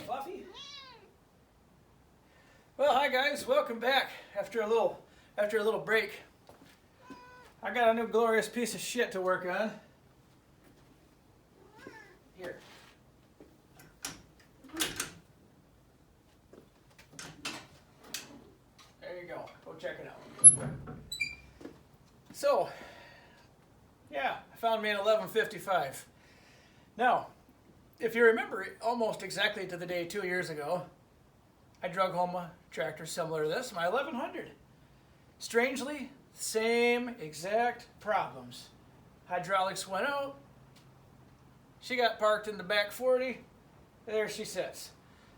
Fluffy. Well, hi guys, welcome back after a little break. I got a new glorious piece of shit to work on. Here. There you go. Go check it out. So, yeah, I found me an 1155. Now, if you remember, almost exactly to the day 2 years ago, I drug home a tractor similar to this, my 1100. Strangely, same exact problems. Hydraulics went out. She got parked in the back 40. There she sits.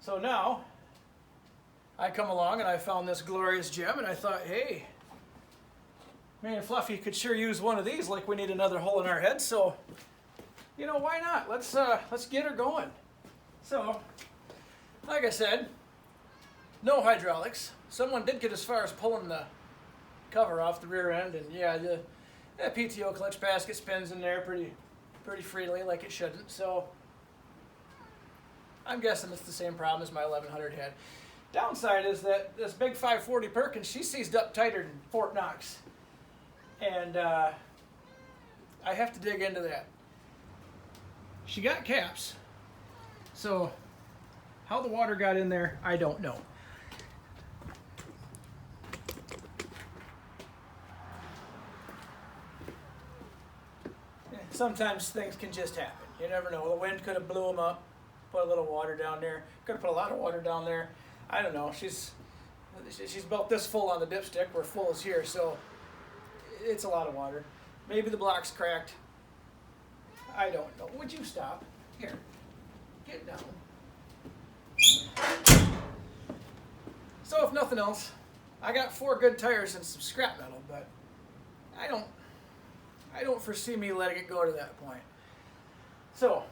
So now, I come along and I found this glorious gem and I thought, hey, me and Fluffy could sure use one of these like we need another hole in our head, so you know, why not? Let's get her going. So, like I said, no hydraulics. Someone did get as far as pulling the cover off the rear end, and yeah, the PTO clutch basket spins in there pretty freely, like it shouldn't. So, I'm guessing it's the same problem as my 1100 had. Downside is that this big 540 Perkins, she's seized up tighter than Fort Knox, and I have to dig into that. She got caps, so how the water got in there, I don't know. Sometimes things can just happen. You never know. The wind could have blew them up, put a little water down there. Could have put a lot of water down there. I don't know. She's about this full on the dipstick. Where full is here, so it's a lot of water. Maybe the block's cracked. I don't know. Would you stop? Here, get down. So if nothing else, I got 4 good tires and some scrap metal, but I don't foresee me letting it go to that point. So,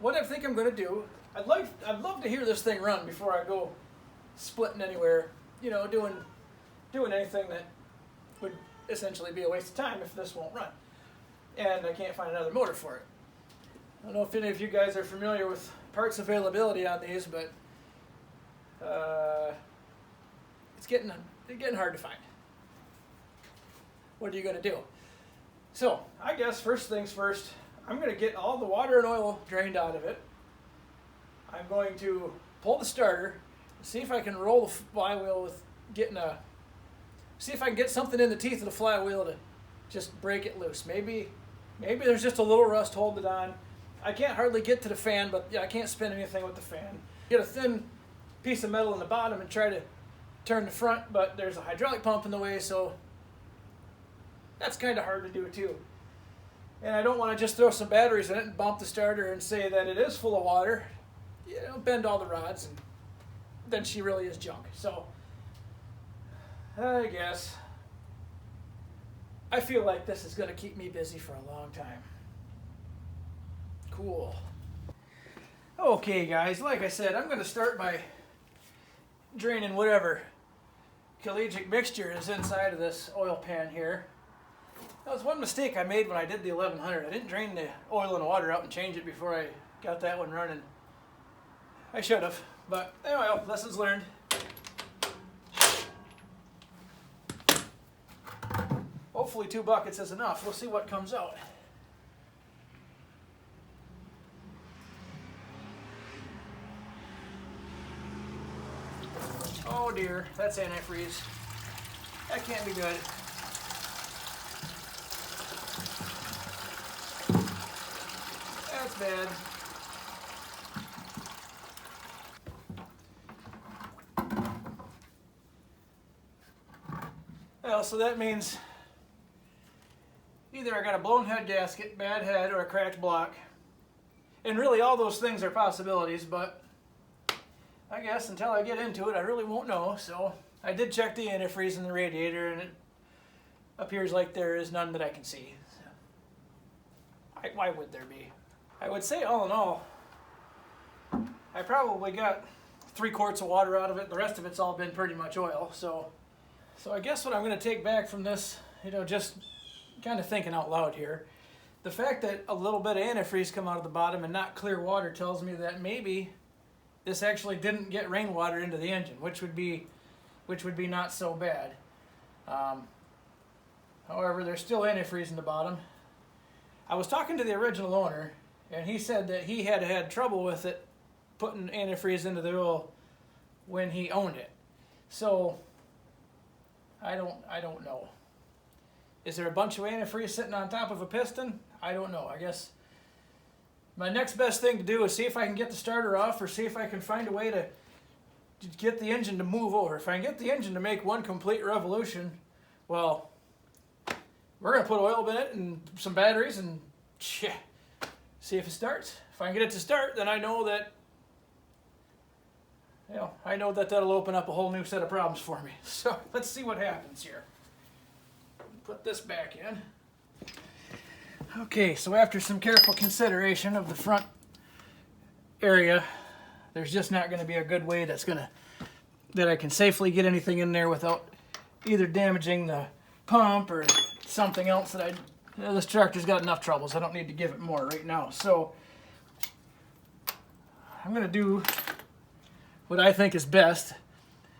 what I think I'm going to do, I'd love to hear this thing run before I go splitting anywhere, you know, doing anything that would essentially be a waste of time if this won't run. And I can't find another motor for it. I don't know if any of you guys are familiar with parts availability on these, but it's getting hard to find. What are you going to do? So, I guess first things first, I'm going to get all the water and oil drained out of it. I'm going to pull the starter, see if I can roll the flywheel with see if I can get something in the teeth of the flywheel to just break it loose. Maybe there's just a little rust holding it on. I can't hardly get to the fan, but yeah, I can't spin anything with the fan. Get a thin piece of metal in the bottom and try to turn the front, but there's a hydraulic pump in the way, so that's kind of hard to do too. And I don't want to just throw some batteries in it and bump the starter and say that it is full of water. You know, bend all the rods, and then she really is junk. So, I guess I feel like this is going to keep me busy for a long time. Cool. Okay guys, like I said, I'm going to start by draining whatever collegiate mixture is inside of this oil pan here. That was one mistake I made when I did the 1100. I didn't drain the oil and water out and change it before I got that one running. I should have, but anyway, lessons learned. Hopefully 2 buckets is enough. We'll see what comes out. Oh dear, that's antifreeze. That can't be good. That's bad. Well, so that means either I got a blown head gasket, bad head, or a cracked block. And really all those things are possibilities, but I guess until I get into it, I really won't know. So I did check the antifreeze in the radiator, and it appears like there is none that I can see. So, why would there be? I would say all in all, I probably got 3 quarts of water out of it. The rest of it's all been pretty much oil. So I guess what I'm going to take back from this, you know, just kind of thinking out loud here, the fact that a little bit of antifreeze come out of the bottom and not clear water tells me that maybe this actually didn't get rainwater into the engine, which would be not so bad. However, there's still antifreeze in the bottom. I was talking to the original owner, and he said that he had trouble with it putting antifreeze into the oil when he owned it. So I don't know. Is there a bunch of antifreeze sitting on top of a piston? I don't know. I guess my next best thing to do is see if I can get the starter off, or see if I can find a way to get the engine to move over. If I can get the engine to make one complete revolution, well, we're going to put oil in it and some batteries and see if it starts. If I can get it to start, then I know that that'll open up a whole new set of problems for me. So let's see what happens here. Put this back in. Okay, so after some careful consideration of the front area, there's just not going to be a good way that I can safely get anything in there without either damaging the pump or something else that this tractor's got enough troubles. I don't need to give it more right now. So I'm going to do what I think is best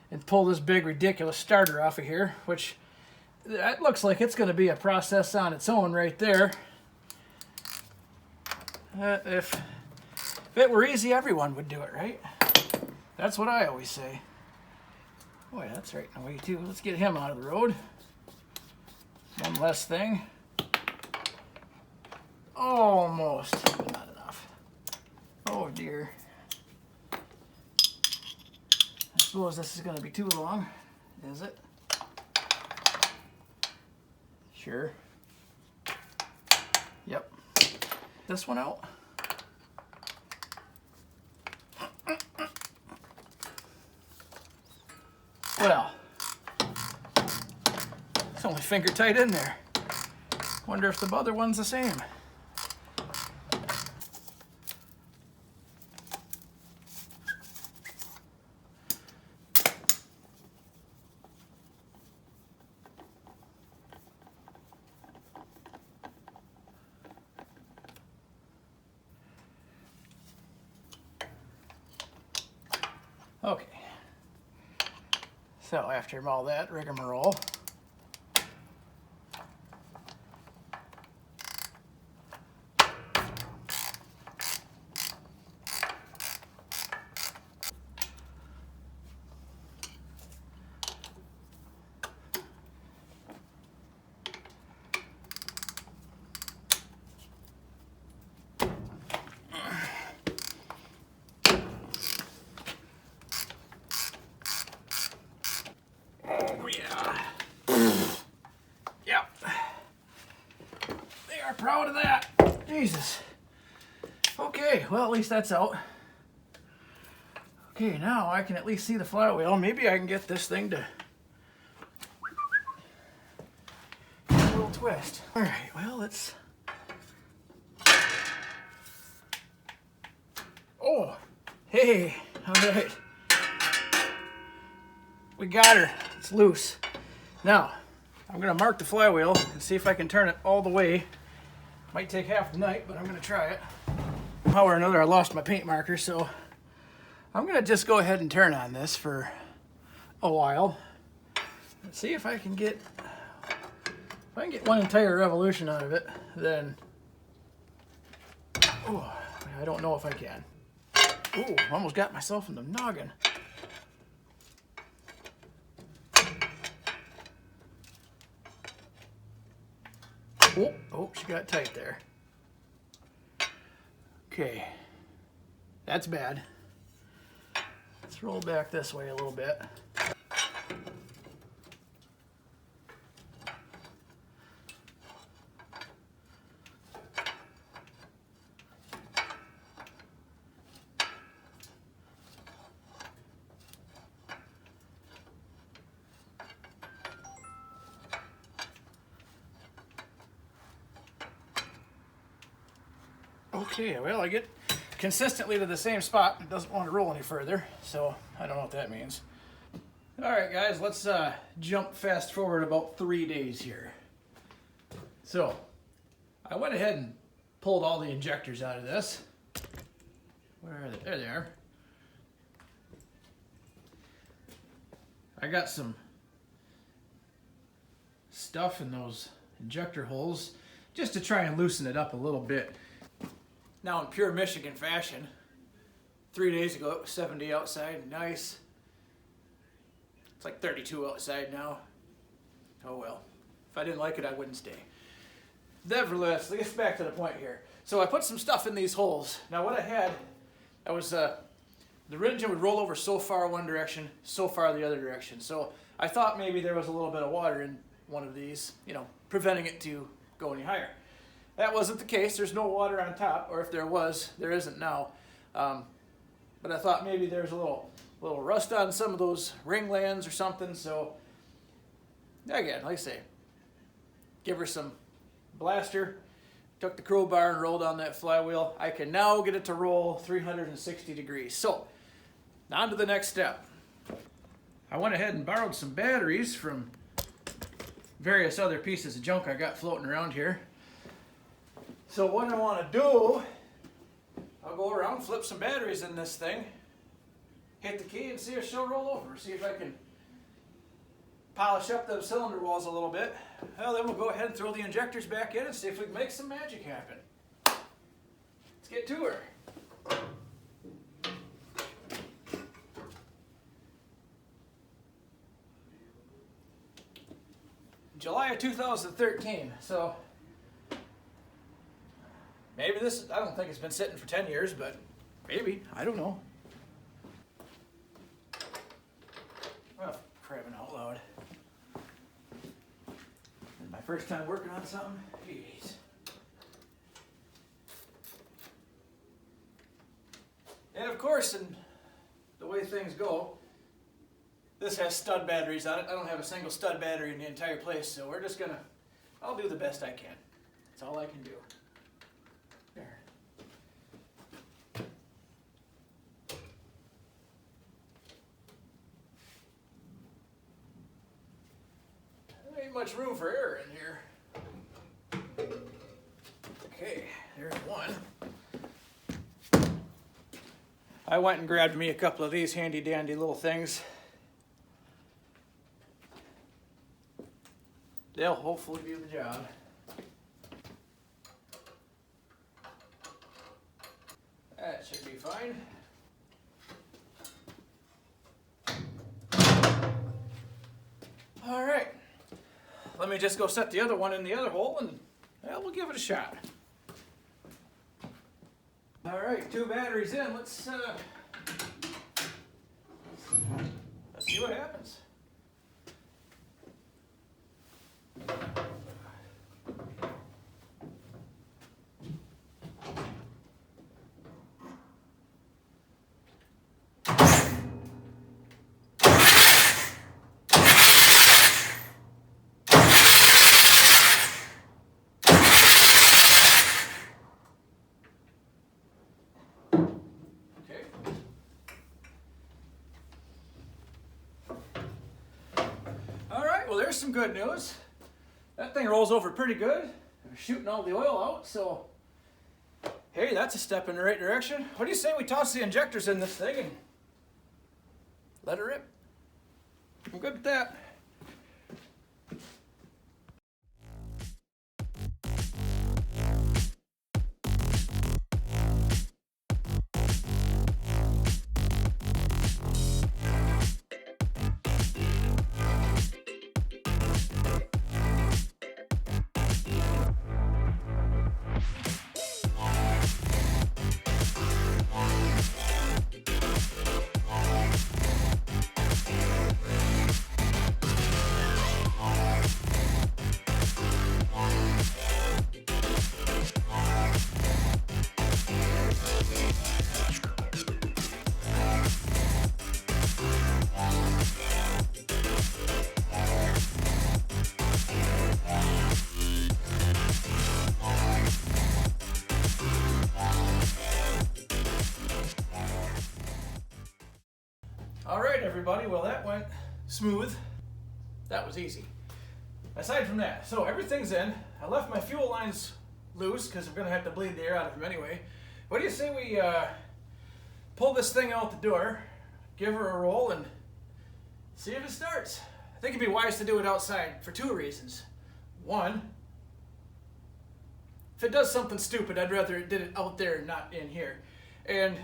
and pull this big ridiculous starter off of here, which that looks like it's going to be a process on its own right there. If it were easy, everyone would do it, right? That's what I always say. Boy, that's right in the way too. Let's get him out of the road. One less thing. Almost, but not enough. Oh dear. I suppose this is going to be too long, is it? Sure. Yep. This one out. Well, it's only finger tight in there. Wonder if the other one's the same. Okay, so after all that rigmarole, proud of that. Jesus. Okay, well, at least that's out. Okay, now I can at least see the flywheel. Maybe I can get this thing to a little twist. All right, well, let's... Oh, hey, all right. We got her. It's loose. Now, I'm going to mark the flywheel and see if I can turn it all the way. Might take half the night, but I'm going to try it. Somehow or another, I lost my paint marker, so I'm going to just go ahead and turn on this for a while. Let's see if I can get one entire revolution out of it, then... Oh, I don't know if I can. Ooh, almost got myself in the noggin. Oh, she got tight there. Okay, that's bad. Let's roll back this way a little bit. Okay, well, I get consistently to the same spot. It doesn't want to roll any further, so I don't know what that means. All right, guys, let's jump fast forward about 3 days here. So I went ahead and pulled all the injectors out of this. Where are they? There they are. I got some stuff in those injector holes just to try and loosen it up a little bit. Now in pure Michigan fashion, 3 days ago it was 70 outside, nice. It's like 32 outside now. Oh well, if I didn't like it I wouldn't stay. Nevertheless, let's get back to the point here. So I put some stuff in these holes. Now what I had, I was the engine would roll over so far one direction, so far the other direction. So I thought maybe there was a little bit of water in one of these, you know, preventing it to go any higher. That wasn't the case. There's no water on top, or if there was, there isn't now. But I thought maybe there's a little rust on some of those ring lands or something. So again, like I say, give her some blaster, took the crowbar and rolled on that flywheel. I can now get it to roll 360 degrees. So on to the next step. I went ahead and borrowed some batteries from various other pieces of junk I got floating around here. So what I want to do, I'll go around, flip some batteries in this thing, hit the key and see if she'll roll over. See if I can polish up those cylinder walls a little bit. Well, then we'll go ahead and throw the injectors back in and see if we can make some magic happen. Let's get to her. July of 2013, so maybe this, I don't think it's been sitting for 10 years, but maybe, I don't know. Well, crabbing out loud. My first time working on something? Jeez. And of course, in the way things go, this has stud batteries on it. I don't have a single stud battery in the entire place, so we're just gonna, I'll do the best I can. That's all I can do. There. There ain't much room for error in here. Okay, there's one. I went and grabbed me a couple of these handy dandy little things. They'll hopefully do the job. That should be fine. All right. Let me just go set the other one in the other hole and well, we'll give it a shot. All right, 2 batteries in. Let's see what happens. Well, there's some good news. That thing rolls over pretty good. I'm shooting all the oil out, so hey, that's a step in the right direction. What do you say we toss the injectors in this thing and let her rip? I'm good with that. All right, everybody, well that went smooth. That was easy. Aside from that, so everything's in. I left my fuel lines loose because I'm gonna have to bleed the air out of them anyway. What do you say we pull this thing out the door, give her a roll, and See if it starts. I think it'd be wise to do it outside for two reasons. One, if it does something stupid, I'd rather it did it out there, not in here. And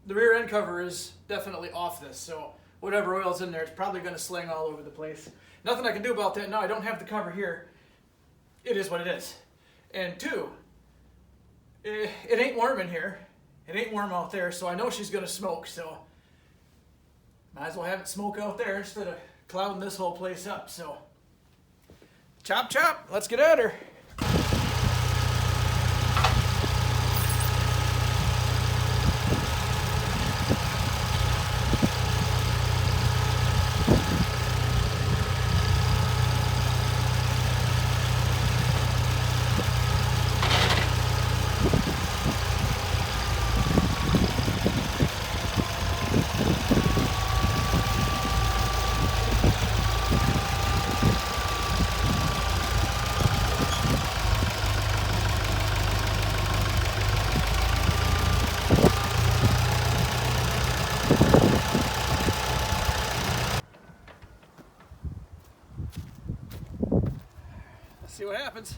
the rear end cover is definitely off this, so whatever oil's in there, it's probably going to sling all over the place. Nothing I can do about that now. I don't have the cover here. It is what it is. And two, it ain't warm in here. It ain't warm out there, so I know she's going to smoke, so might as well have it smoke out there instead of clouding this whole place up. So chop chop, let's get at her. See what happens.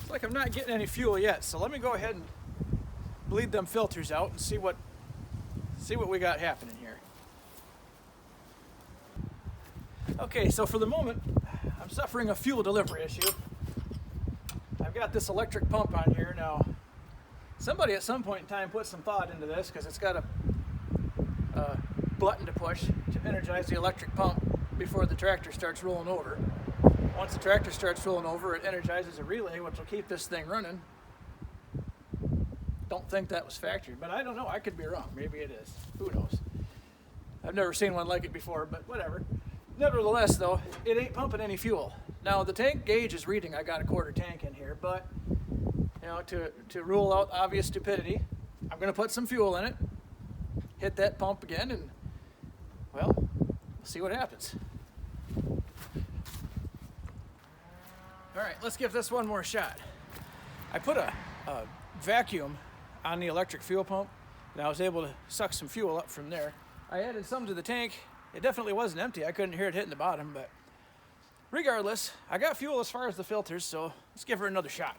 Like I'm not getting any fuel yet, so let me go ahead and bleed them filters out and see what we got happening here. Okay, so for the moment I'm suffering a fuel delivery issue. I've got this electric pump on here now. Somebody at some point in time put some thought into this because it's got a button to push to energize the electric pump before the tractor starts rolling over. Once the tractor starts rolling over, it energizes a relay, which will keep this thing running. Don't think that was factory, but I don't know. I could be wrong. Maybe it is. Who knows? I've never seen one like it before, but whatever. Nevertheless, though, it ain't pumping any fuel. Now, the tank gauge is reading I got a quarter tank in here, but you know, to rule out obvious stupidity, I'm going to put some fuel in it, hit that pump again, and, well, we'll see what happens. All right, let's give this one more shot. I put a vacuum on the electric fuel pump, and I was able to suck some fuel up from there. I added some to the tank. It definitely wasn't empty. I couldn't hear it hitting the bottom, but regardless, I got fuel as far as the filters, so let's give her another shot.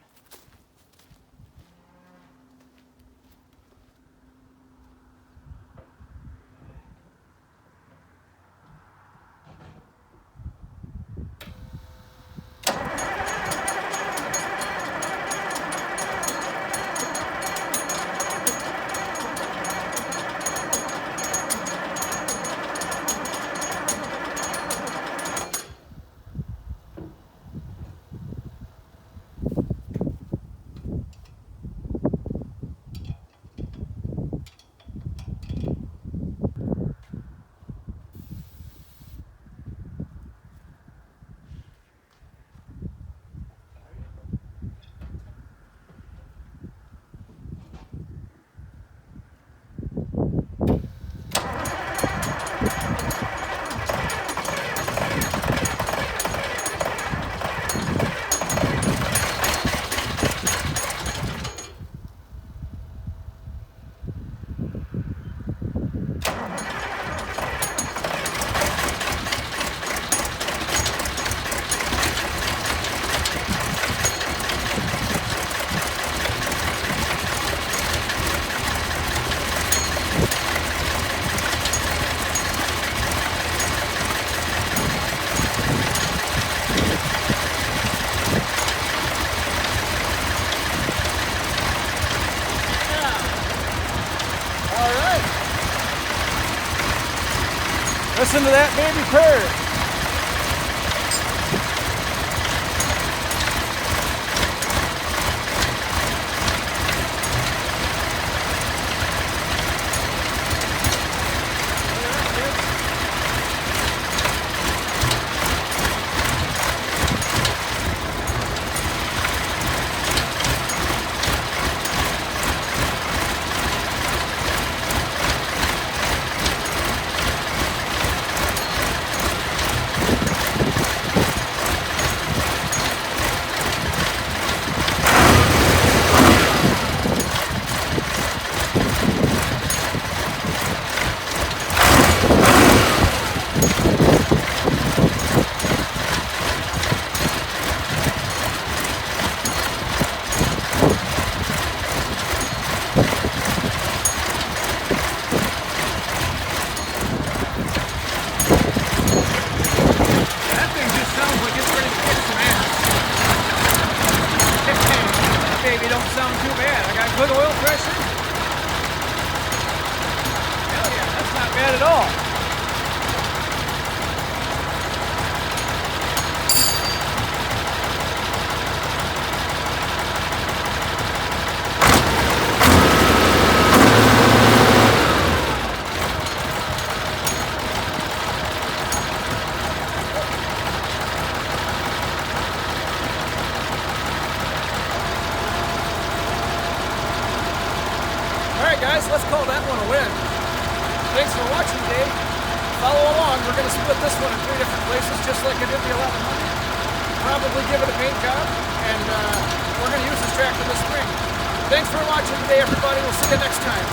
Listen to that baby purr. Good oil pressure? Hell yeah, that's not bad at all. Guys, let's call that one a win. Thanks for watching today. Follow along. We're going to split this one in 3 different places, just like I did the 1100. Probably give it a paint job, and we're going to use this tractor this spring. Thanks for watching today, everybody. We'll see you next time.